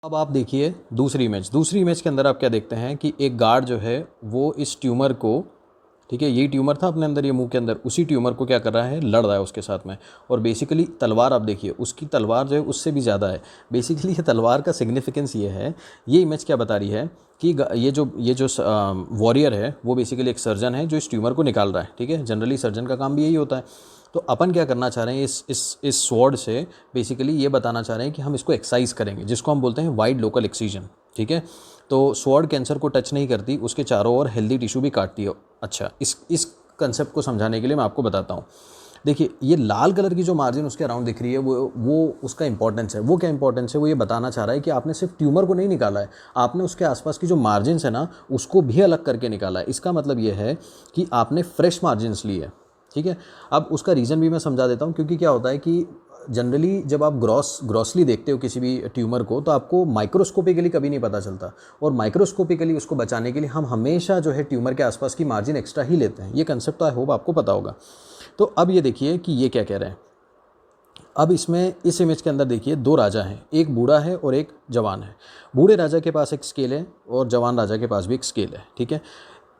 अब आप देखिए दूसरी इमेज के अंदर आप क्या देखते हैं कि एक गार्ड जो है वो इस ट्यूमर को, ठीक है, यही ट्यूमर था अपने अंदर, ये मुंह के अंदर, उसी ट्यूमर को क्या कर रहा है, लड़ रहा है उसके साथ में। और बेसिकली तलवार आप देखिए, उसकी तलवार जो है उससे भी ज़्यादा है। बेसिकली ये तलवार का सिग्निफिकेंस ये है, ये इमेज क्या बता रही है कि ये जो वॉरियर है वो बेसिकली एक सर्जन है जो इस ट्यूमर को निकाल रहा है, ठीक है। जनरली सर्जन का काम भी यही होता है। तो अपन क्या करना चाह रहे हैं, इस स्वॉर्ड से बेसिकली ये बताना चाह रहे हैं कि हम इसको एक्साइज करेंगे, जिसको हम बोलते हैं वाइड लोकल एक्सीजन, ठीक है। तो स्वॉर्ड कैंसर को टच नहीं करती, उसके चारों ओर हेल्दी टिश्यू भी काटती है। अच्छा, इस कंसेप्ट को समझाने के लिए मैं आपको बताता हूँ। देखिए, ये लाल कलर की जो मार्जिन उसके अराउंड दिख रही है, वो उसका इंपॉर्टेंस है। वो क्या इंपॉर्टेंस है, वो ये बताना चाह रहा है कि आपने सिर्फ ट्यूमर को नहीं निकाला है, आपने उसके आसपास की जो मार्जिन्स है ना, उसको भी अलग करके निकाला है। इसका मतलब ये है कि आपने फ्रेश मार्जिन्स लिए है, ठीक है। अब उसका रीज़न भी मैं समझा देता हूँ, क्योंकि क्या होता है कि जनरली जब आप ग्रॉसली देखते हो किसी भी ट्यूमर को, तो आपको माइक्रोस्कोपिकली कभी नहीं पता चलता, और माइक्रोस्कोपिकली उसको बचाने के लिए हम हमेशा जो है ट्यूमर के आसपास की मार्जिन एक्स्ट्रा ही लेते हैं। ये कंसेप्ट तो आई होप आपको पता होगा। तो अब ये देखिए कि ये क्या कह रहे हैं। अब इसमें इस इमेज के अंदर देखिए, दो राजा हैं, एक बूढ़ा है और एक जवान है। बूढ़े राजा के पास एक स्केल है और जवान राजा के पास भी एक स्केल है, ठीक है।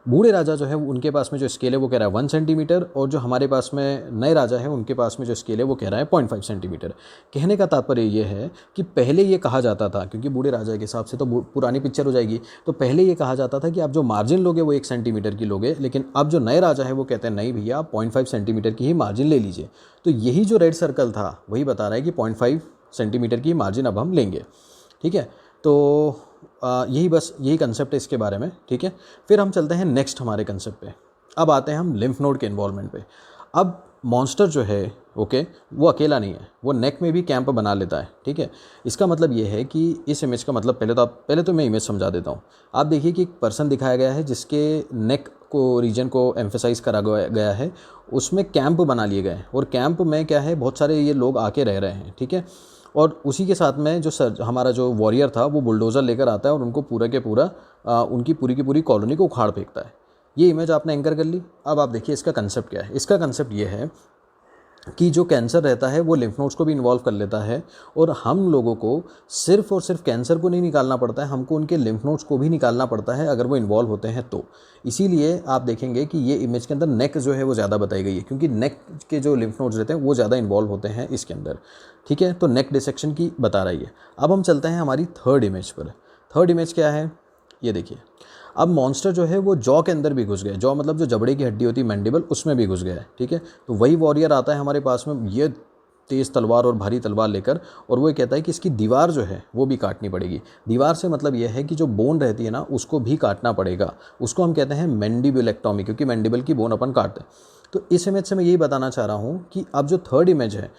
बूढ़े राजा जो है उनके पास में जो स्केल है वो कह रहा है 1 सेंटीमीटर, और जो हमारे पास में नए राजा है उनके पास में जो स्केल है वो कह रहा है 0.5 सेंटीमीटर। कहने का तात्पर्य ये है कि पहले ये कहा जाता था, क्योंकि बूढ़े राजा के हिसाब से तो पुरानी पिक्चर हो जाएगी, तो पहले ये कहा जाता था कि आप जो मार्जिन लोगे वो 1 सेंटीमीटर की लोगे, लेकिन अब जो नए राजा है वो कहते हैं नहीं भैया, आप 0.5 सेंटीमीटर की ही मार्जिन ले लीजिए। तो यही जो रेड सर्कल था वही बता रहा है कि 0.5 सेंटीमीटर की मार्जिन अब हम लेंगे, ठीक है। तो यही कंसेप्ट है इसके बारे में, ठीक है। फिर हम चलते हैं नेक्स्ट हमारे कंसेप्ट पे। अब आते हैं हम लिम्फ नोड के इन्वॉल्वमेंट पे। अब मॉन्स्टर जो है, ओके, वो अकेला नहीं है, वो नेक में भी कैंप बना लेता है, ठीक है। इसका मतलब ये है कि इस इमेज का मतलब पहले तो मैं इमेज समझा देता हूँ। आप देखिए कि एक पर्सन दिखाया गया है जिसके नेक को रीजन को एम्फेसाइज करा गया है, उसमें कैंप बना लिए गए हैं, और कैंप में क्या है, बहुत सारे ये लोग आके रह रहे हैं, ठीक है। और उसी के साथ में हमारा जो वॉरियर था वो बुलडोज़र लेकर आता है और उनको पूरा के पूरा उनकी पूरी की पूरी कॉलोनी को उखाड़ फेंकता है। ये इमेज आपने एंकर कर ली। अब आप देखिए इसका कंसेप्ट क्या है। इसका कंसेप्ट ये है कि जो कैंसर रहता है वो लिम्फ नोड्स को भी इन्वॉल्व कर लेता है, और हम लोगों को सिर्फ और सिर्फ कैंसर को नहीं निकालना पड़ता है, हमको उनके लिम्फ नोड्स को भी निकालना पड़ता है अगर वो इन्वॉल्व होते हैं तो। इसीलिए आप देखेंगे कि ये इमेज के अंदर नेक जो है वो ज़्यादा बताई गई है, क्योंकि नेक के जो लिम्फ नोड्स रहते हैं वो ज़्यादा इन्वॉल्व होते हैं इसके अंदर, ठीक है। तो नेक डिसेक्शन की बता रही है। अब हम चलते हैं हमारी थर्ड इमेज पर। थर्ड इमेज क्या है, ये देखिए। अब मॉन्स्टर जो है वो जॉ के अंदर भी घुस गया। जॉ मतलब जो जबड़े की हड्डी होती है, मैंडिबल, उसमें भी घुस गया है, ठीक है। तो वही वॉरियर आता है हमारे पास में, ये तेज़ तलवार और भारी तलवार लेकर, और वो कहता है कि इसकी दीवार जो है वो भी काटनी पड़ेगी। दीवार से मतलब ये है कि जो बोन रहती है ना उसको भी काटना पड़ेगा। उसको हम कहते हैं मैंडिबुलेक्टॉमी, क्योंकि मैंडिबल की बोन अपन काटते हैं। तो इस इमेज से मैं यही बताना चाह रहा हूँ कि अब जो थर्ड इमेज है,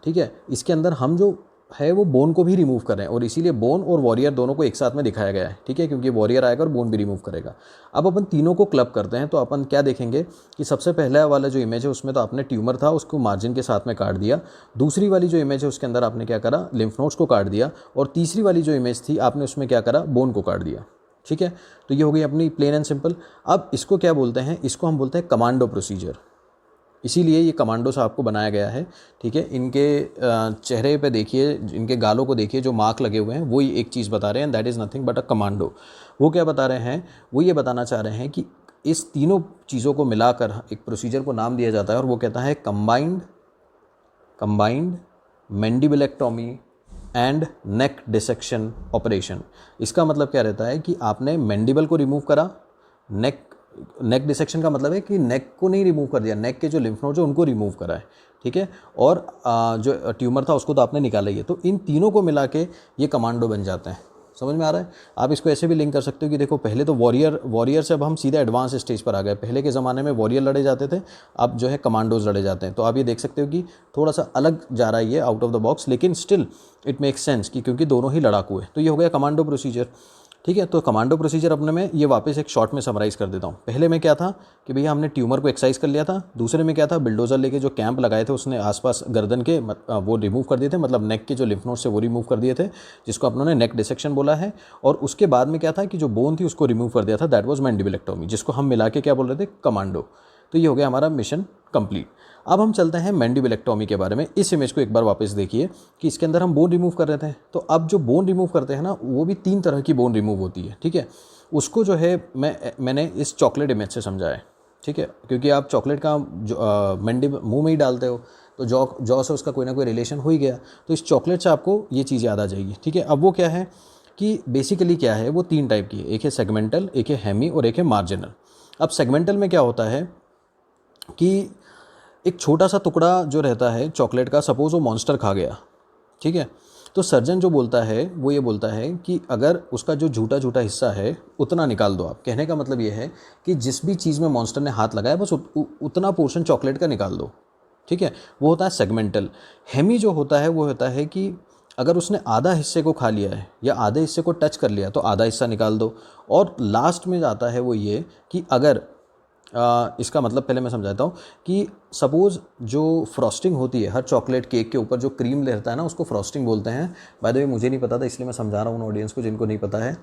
ठीक है, इसके अंदर हम जो है वो बोन को भी रिमूव कर रहे हैं, और इसीलिए बोन और वॉरियर दोनों को एक साथ में दिखाया गया है, ठीक है, क्योंकि वॉरियर आएगा और बोन भी रिमूव करेगा। अब अपन तीनों को क्लब करते हैं, तो अपन क्या देखेंगे कि सबसे पहला वाला जो इमेज है उसमें तो आपने ट्यूमर था उसको मार्जिन के साथ में काट दिया। दूसरी वाली जो इमेज है उसके अंदर आपने क्या करा, लिम्फ नोड्स को काट दिया। और तीसरी वाली जो इमेज थी आपने उसमें क्या करा, बोन को काट दिया, ठीक है। तो ये हो गई अपनी प्लेन एंड सिंपल। अब इसको क्या बोलते हैं, इसको हम बोलते हैं कमांडो प्रोसीजर। इसीलिए ये कमांडो से आपको बनाया गया है, ठीक है। इनके चेहरे पे देखिए, इनके गालों को देखिए, जो मार्क लगे हुए हैं वो ही एक चीज़ बता रहे हैं, that is nothing but a commando. वो क्या बता रहे हैं, वो ये बताना चाह रहे हैं कि इस तीनों चीज़ों को मिलाकर एक प्रोसीजर को नाम दिया जाता है, और वो कहता है combined mandibulectomy and neck dissection operation. इसका मतलब क्या रहता है कि आपने मैंडिबल को रिमूव करा, नेक डिसेक्शन का मतलब है कि नेक को नहीं रिमूव कर दिया, नेक के जो लिम्फ नोड जो उनको रिमूव करा है, ठीक है। और जो ट्यूमर था उसको तो आपने निकाला ही है। तो इन तीनों को मिला के ये कमांडो बन जाते हैं। समझ में आ रहा है। आप इसको ऐसे भी लिंक कर सकते हो कि देखो, पहले तो वॉरियर से अब हम सीधे एडवांस स्टेज पर आ गए। पहले के ज़माने में वॉरियर लड़े जाते थे, अब जो है कमांडोज लड़े जाते हैं। तो आप ये देख सकते हो कि थोड़ा सा अलग जा रहा है ये, आउट ऑफ द बॉक्स, लेकिन स्टिल इट मेक्स सेंस कि क्योंकि दोनों ही लड़ाकू है। तो ये हो गया कमांडो प्रोसीजर, ठीक है। तो कमांडो प्रोसीजर अपने में ये वापस एक शॉर्ट में समराइज़ कर देता हूँ। पहले में क्या था कि भैया हमने ट्यूमर को एक्साइज कर लिया था। दूसरे में क्या था, बिल्डोजर लेके जो कैंप लगाए थे उसने आसपास गर्दन के वो रिमूव कर दिए थे, मतलब नेक के जो लिम्फ नोड्स से वो रिमूव कर दिए थे, जिसको अपनों ने नेक डिसेक्शन बोला है। और उसके बाद में क्या था कि जो बोन थी उसको रिमूव कर दिया था, दैट वाज मैंडिबुलेक्टॉमी, जिसको हम मिला के क्या बोल रहे थे, कमांडो। तो ये हो गया हमारा मिशन कंप्लीट। अब हम चलते हैं मैंडिबलेक्टोमी के बारे में। इस इमेज को एक बार वापस देखिए कि इसके अंदर हम बोन रिमूव कर रहे थे। तो अब जो बोन रिमूव करते हैं ना, वो भी 3 तरह की बोन रिमूव होती है, ठीक है। उसको जो है मैंने इस चॉकलेट इमेज से समझाया है, ठीक है, क्योंकि आप चॉकलेट का मुंह में ही डालते हो तो जॉ से उसका कोई ना कोई रिलेशन हो ही गया। तो इस चॉकलेट से आपको ये चीज़ याद आ जाएगी, ठीक है। अब वो क्या है कि बेसिकली क्या है, वो 3 टाइप की है, एक है सेगमेंटल, एक है हेमी और एक है मार्जिनल। अब सेगमेंटल में क्या होता है कि एक छोटा सा टुकड़ा जो रहता है चॉकलेट का, सपोज़ वो मॉन्स्टर खा गया, ठीक है, तो सर्जन जो बोलता है वो ये बोलता है कि अगर उसका जो झूठा झूठा हिस्सा है उतना निकाल दो आप। कहने का मतलब ये है कि जिस भी चीज़ में मॉन्स्टर ने हाथ लगाया बस उतना पोर्शन चॉकलेट का निकाल दो, ठीक है। वो होता है सेगमेंटल। हेमी जो होता है वो होता है कि अगर उसने आधा हिस्से को खा लिया है या आधे हिस्से को टच कर लिया तो आधा हिस्सा निकाल दो। और लास्ट में जाता है वो ये कि अगर इसका मतलब पहले मैं समझाता हूँ कि सपोज़ जो फ्रॉस्टिंग होती है हर चॉकलेट केक के ऊपर, जो क्रीम रहता है ना, उसको फ्रॉस्टिंग बोलते हैं। बाय द वे मुझे नहीं पता था, इसलिए मैं समझा रहा हूँ उन ऑडियंस को जिनको नहीं पता है।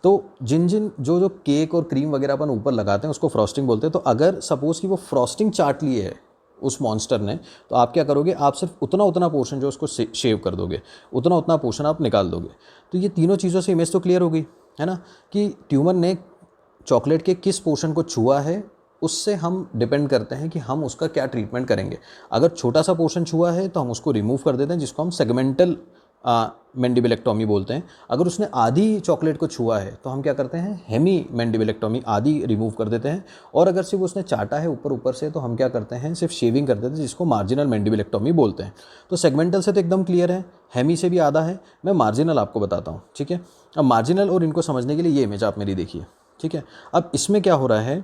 तो जिन जिन जो जो केक और क्रीम वगैरह अपन ऊपर लगाते हैं उसको फ्रॉस्टिंग बोलते हैं। तो अगर सपोज़ कि वो फ्रॉस्टिंग चाट ली है उस मॉन्स्टर ने, तो आप क्या करोगे, आप सिर्फ उतना उतना पोर्शन जो उसको शेव कर दोगे, उतना उतना पोर्शन आप निकाल दोगे। तो ये तीनों चीज़ों से इमेज तो क्लियर हो गई है ना, कि ट्यूमर ने चॉकलेट के किस पोर्शन को छुआ है, उससे हम डिपेंड करते हैं कि हम उसका क्या ट्रीटमेंट करेंगे। अगर छोटा सा पोर्शन छुआ है तो हम उसको रिमूव कर देते हैं, जिसको हम सेगमेंटल मैंडिबलेक्टोमी बोलते हैं। अगर उसने आधी चॉकलेट को छुआ है तो हम क्या करते हैं, हेमी मैंडिबलेक्टोमी, आधी रिमूव कर देते हैं। और अगर सिर्फ उसने चाटा है ऊपर ऊपर से तो हम क्या करते हैं, सिर्फ शेविंग कर देते हैं, जिसको मार्जिनल मैंडिबलेक्टोमी बोलते हैं। तो सेगमेंटल से तो एकदम क्लियर है, हेमी से भी आधा है। मैं मार्जिनल आपको बताता हूँ, ठीक है। अब मार्जिनल और इनको समझने के लिए ये इमेज आप मेरी देखिए, ठीक है। अब इसमें क्या हो रहा है,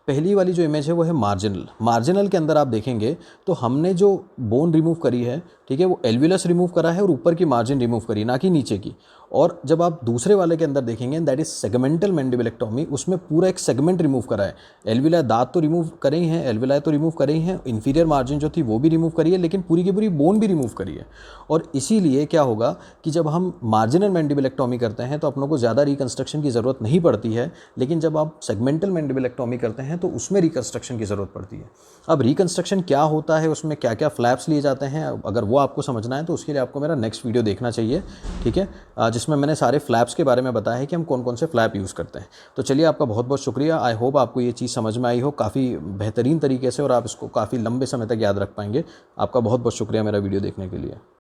पहली वाली जो इमेज है वो है मार्जिनल। मार्जिनल के अंदर आप देखेंगे तो हमने जो बोन रिमूव करी है, ठीक है, वो एल्वियस रिमूव करा है और ऊपर की मार्जिन रिमूव करी, ना कि नीचे की। और जब आप दूसरे वाले के अंदर देखेंगे, दैट इज सेगमेंटल मैंडिबलेक्टोमी, उसमें पूरा एक सेगमेंट रिमूव करा है। एल्विला दांत तो रिमूव करे ही हैं, एल्विला तो रिमूव करे ही हैं, इंफीरियर मार्जिन जो थी वो भी रिमूव करी है, लेकिन पूरी की पूरी बोन भी रिमूव करी है। और इसीलिए क्या होगा कि जब हम मार्जिनल मैंडिबलेक्टोमी करते हैं तो अपनों को ज़्यादा रिकंस्ट्रक्शन की ज़रूरत नहीं पड़ती है, लेकिन जब आप सेगमेंटल मैंडिबलेक्टोमी करते हैं तो उसमें रिकंस्ट्रक्शन की ज़रूरत पड़ती है। अब रिकंस्ट्रक्शन क्या होता है, उसमें क्या क्या फ्लैप्स लिए जाते हैं, अगर वो आपको समझना है तो उसके लिए आपको मेरा नेक्स्ट वीडियो देखना चाहिए, ठीक है, जिसमें मैंने सारे फ्लैप्स के बारे में बताया है कि हम कौन कौन से फ्लैप यूज़ करते हैं। तो चलिए, आपका बहुत बहुत शुक्रिया। आई होप आपको ये चीज़ समझ में आई हो काफ़ी बेहतरीन तरीके से और आप इसको काफ़ी लंबे समय तक याद रख पाएंगे। आपका बहुत बहुत शुक्रिया मेरा वीडियो देखने के लिए।